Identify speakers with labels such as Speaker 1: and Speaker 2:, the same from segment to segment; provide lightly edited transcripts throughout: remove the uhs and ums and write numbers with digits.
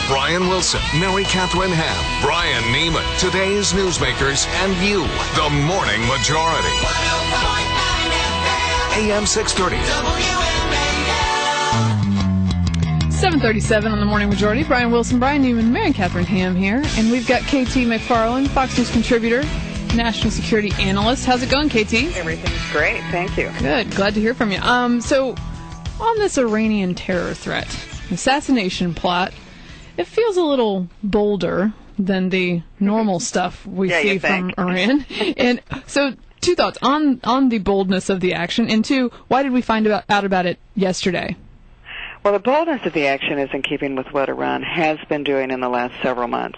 Speaker 1: Brian Wilson, Mary Catherine Ham, Brian Neiman, today's newsmakers, and you, the Morning Majority. 105.9 AM 630. WMAL.
Speaker 2: 7:37 on the Morning Majority. Brian Wilson, Brian Neiman, Mary Catherine Ham here. And we've got KT McFARLAND, Fox News contributor, national security analyst. How's it going, KT?
Speaker 3: Everything's great. Thank you.
Speaker 2: Good. Glad to hear from you. So, on this Iranian terror threat, assassination plot, it feels a little bolder than the normal stuff we see from Iran. And so, two thoughts on the boldness of the action, and two, why did we find out about it yesterday?
Speaker 3: Well, the boldness of the action is in keeping with what Iran has been doing in the last several months,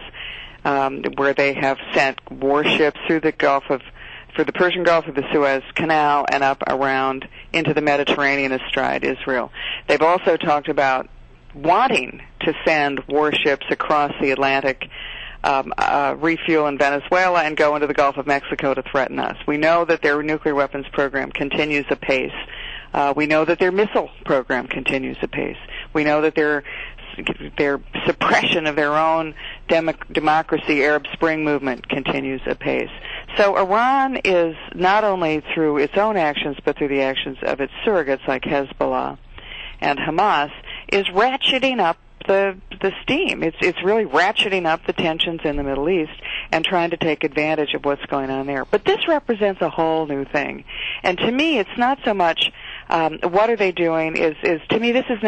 Speaker 3: where they have sent warships through the Persian Gulf, through the Suez Canal, and up around into the Mediterranean astride Israel. They've also talked about wanting to send warships across the Atlantic, refuel in Venezuela, and go into the Gulf of Mexico to threaten us. We know that their nuclear weapons program continues apace. We know that their missile program continues apace. We know that their suppression of their own democracy, Arab Spring movement, continues apace. So Iran is, not only through its own actions, but through the actions of its surrogates like Hezbollah and Hamas, is ratcheting up the steam. It's really ratcheting up the tensions in the Middle East and trying to take advantage of what's going on there. But this represents a whole new thing. And to me, it's not so much what are they doing, is to me this is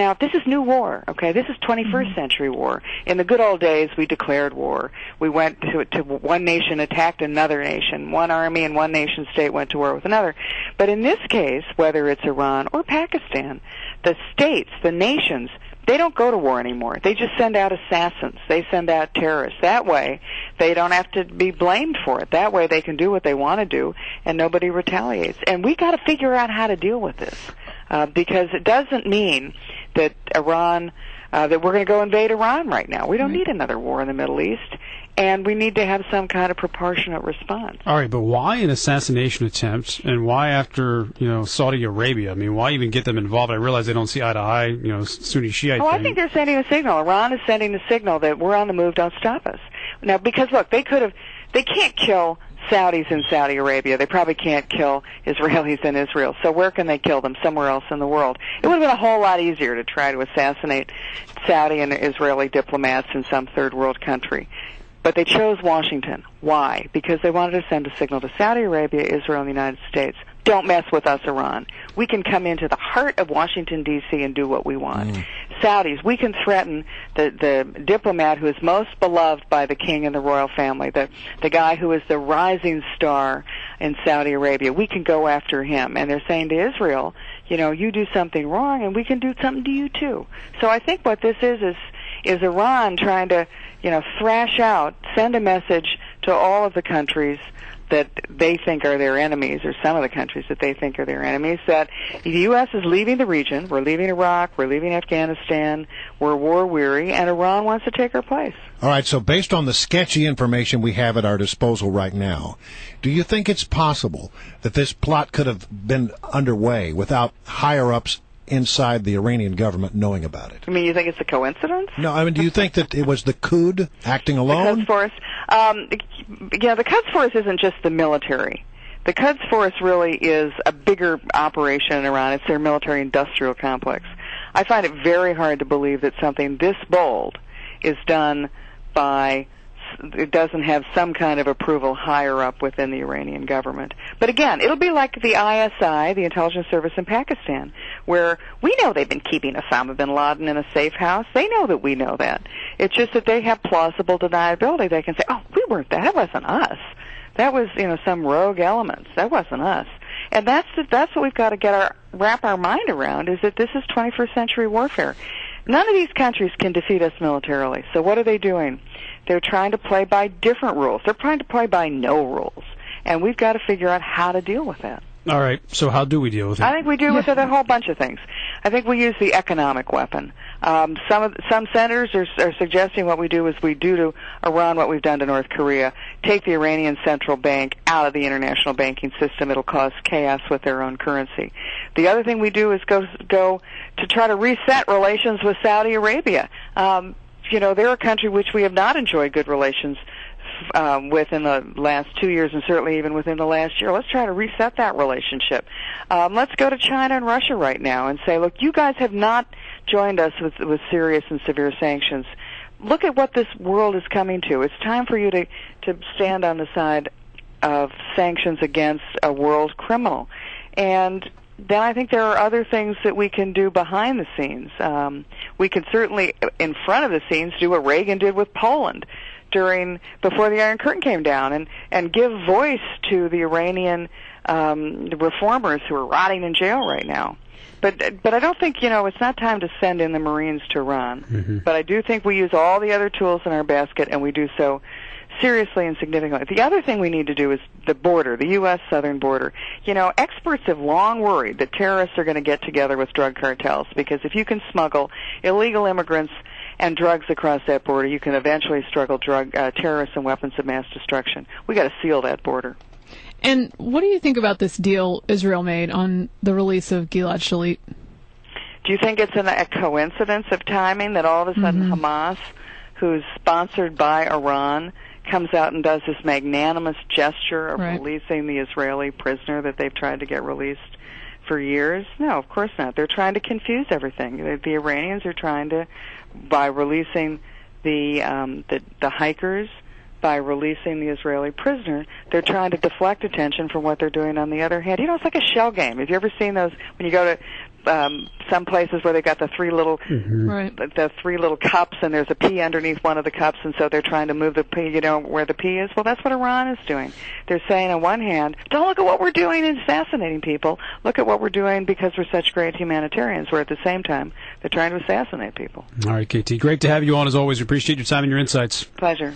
Speaker 3: new war, okay? This is 21st century war. In the good old days, we declared war. We went to one nation attacked another nation. One army and one nation state went to war with another. But in this case, whether it's Iran or Pakistan, the states, the nations, they don't go to war anymore. They just send out assassins. They send out terrorists. That way, they don't have to be blamed for it. That way, they can do what they want to do, and nobody retaliates. And we got to figure out how to deal with this, because it doesn't mean that that we're going to go invade Iran right now. We don't need another war in the Middle East, and we need to have some kind of proportionate response.
Speaker 4: All right, but why an assassination attempt, and why after, Saudi Arabia? I mean, why even get them involved? I realize they don't see eye to eye, Sunni Shiite thing.
Speaker 3: I think they're sending a signal. Iran is sending a signal that we're on the move, don't stop us. Now, because, look, they can't kill Saudis in Saudi Arabia. They probably can't kill Israelis in Israel. So where can they kill them? Somewhere else in the world. It would have been a whole lot easier to try to assassinate Saudi and Israeli diplomats in some third world country. But they chose Washington. Why? Because they wanted to send a signal to Saudi Arabia, Israel, and the United States. Don't mess with us, Iran. We can come into the heart of Washington, D.C. and do what we want. Saudis, we can threaten the diplomat who is most beloved by the king and the royal family, the guy who is the rising star in Saudi Arabia. We can go after him. And they're saying to Israel, you do something wrong and we can do something to you too. So I think what this is Iran trying to, thrash out, send a message to all of the countries that they think are their enemies, or some of the countries that they think are their enemies, that the U.S. is leaving the region. We're leaving Iraq. We're leaving Afghanistan. We're war-weary, and Iran wants to take our place.
Speaker 5: All right, so based on the sketchy information we have at our disposal right now, do you think it's possible that this plot could have been underway without higher-ups inside the Iranian government knowing about it?
Speaker 3: I mean, you think it's a coincidence?
Speaker 5: No, I mean, do you think that it was the Quds acting alone?
Speaker 3: The Quds Force. The Quds Force isn't just the military. The Quds Force really is a bigger operation in Iran. It's their military-industrial complex. I find it very hard to believe that something this bold is done by... It doesn't have some kind of approval higher up within the Iranian government. But again, it'll be like the ISI, the intelligence service in Pakistan, where we know they've been keeping Osama bin Laden in a safe house. They know that we know that. It's just that they have plausible deniability. They can say, oh, we weren't that. That wasn't us. That was, some rogue elements. That wasn't us. And that's what we've got to wrap our mind around, is that this is 21st century warfare. None of these countries can defeat us militarily. So what are they doing? They're trying to play by different rules. They're trying to play by no rules. And we've got to figure out how to deal with that.
Speaker 4: All right, so how do we deal with it?
Speaker 3: I think we deal with it a whole bunch of things. I think we use the economic weapon. Some senators are suggesting what we do is we do to Iran what we've done to North Korea. Take the Iranian central bank out of the international banking system. It'll cause chaos with their own currency. The other thing we do is go to try to reset relations with Saudi Arabia. they're a country which we have not enjoyed good relations within the last 2 years, and certainly even within the last year. Let's try to reset that relationship. Let's go to China and Russia right now and say, look, you guys have not joined us with serious and severe sanctions. Look at what this world is coming to. It's time for you to stand on the side of sanctions against a world criminal. And then I think there are other things that we can do behind the scenes. We can certainly, in front of the scenes, do what Reagan did with Poland before the Iron Curtain came down, and give voice to the Iranian reformers who are rotting in jail right now. But I don't think, it's not time to send in the Marines to Iran. Mm-hmm. But I do think we use all the other tools in our basket, and we do so seriously and significantly. The other thing we need to do is the border, the U.S. southern border. Experts have long worried that terrorists are going to get together with drug cartels, because if you can smuggle illegal immigrants and drugs across that border, you can eventually struggle terrorists and weapons of mass destruction. We got to seal that border.
Speaker 2: And what do you think about this deal Israel made on the release of Gilad Shalit?
Speaker 3: Do you think it's a coincidence of timing that all of a sudden Hamas, who's sponsored by Iran, comes out and does this magnanimous gesture of releasing the Israeli prisoner that they've tried to get released for years? No, of course not. They're trying to confuse everything. The Iranians are trying to, by releasing the hikers, by releasing the Israeli prisoner, they're trying to deflect attention from what they're doing on the other hand. It's like a shell game. Have you ever seen those when you go to some places where they got the three little cups, and there's a pea underneath one of the cups, and so they're trying to move the pea, where the pea is? Well, that's what Iran is doing. They're saying on one hand, don't look at what we're doing in assassinating people. Look at what we're doing because we're such great humanitarians, where at the same time they're trying to assassinate people.
Speaker 4: All right, KT, great to have you on as always. We appreciate your time and your insights.
Speaker 3: Pleasure.